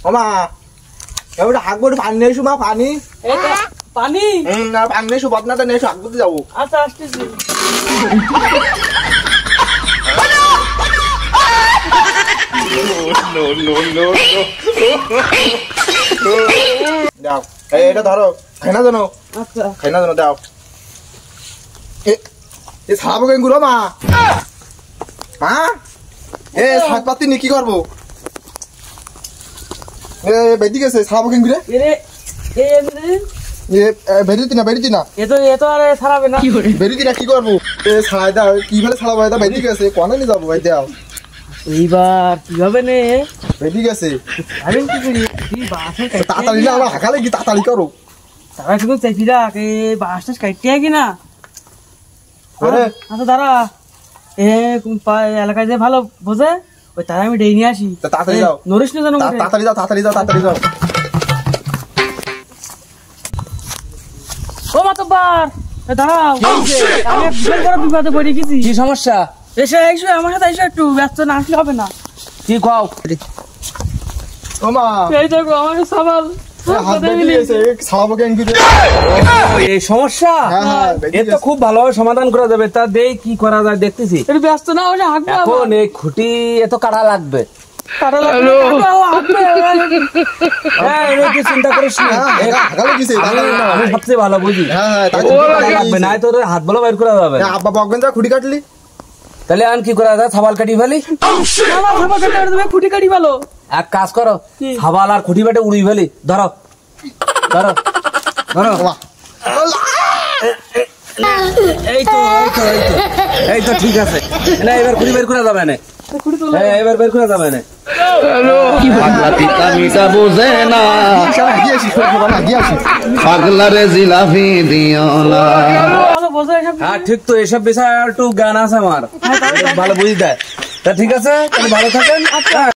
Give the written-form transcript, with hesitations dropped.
ওমা এবারে হাগবো পানি নিয়ে এসো মা পানি পানি না পানি নিয়ে এসো বদনাটা নিয়ে এসো হাগবতে যাবো আচ্ছা আসতেছি দাও এটা ধরো খাই না জানো আচ্ছা খাই না জানো দাও এ ছাড়াবো কেন গুলো মা মা এ শাক পাতি নিয়ে কি করবো এ বেদি গেছে ছাড়াবো কেন গুলে এরে বেরিতি না এ তো আর ছাড়াবে না বেরিতি না কি করবো এ ছাড়াই দাও কিভাবে ছাড়াবো এটা বেদি গেছে কোনে নিয়ে যাবো ভাই দাও এইবার কিভাবে নে বেদি গেছে আমি কি করি তুই বাসে তাড়াতাড়ি না আমার হাঁকালে কি তাড়াতাড়ি করো তারা শুধু চাইছি রাখ এই বাসটা কাটতে কি না আচ্ছা দাঁড়া এলাকায় যে ভালো বোঝে ওই তারা আমি ডেই নিয়ে আসি তাড়াতাড়ি যাও নরিস না জানো তাড়াতাড়ি যাও ও মাতব্বার দাঁড়াও আমি বিশাল বড় বিপদে পড়ে গেছি কি সমস্যা এসে আমার সাথে এসে একটু ব্যস্ত না আসলে হবে না কি কও ও মা এই দেখো আমাকে সাবাল এই সমস্যা এর তো খুব ভালোভাবে সমাধান করা যাবে তা দেই কি করা যায় দেখতেছি একটু ব্যস্ত না হলে হাঁকবো এখন এই খুঁটি এত কাটা লাগবে চিন্তা করিস না আমি সবচেয়ে ভালো বুঝি লাগবে না তোর হাত বলো বাইর করা যাবে আব্বা বকবেন যা খুঁটি কাটলি তাহলে আর কি করা যায় ছাবাল কাটি ফেলি খুঁটি কাটি ভালো এক কাজ করো ছাবাল আর খুঁটি বেটে উড়ি ফেলি ধরো ধরো ধরো এই তো ঠিক আছে না এবার খুঁটি বের করা যাবে না এবার বের করা যাবে না পাগলা পিতা মিটা বোঝে না পাগলা রে জিলাপি দিও না হ্যাঁ ঠিক তো এসব বিষয়ে একটু জ্ঞান আছে আমার ভালো বুঝি দেয় তা ঠিক আছে ভালো থাকেন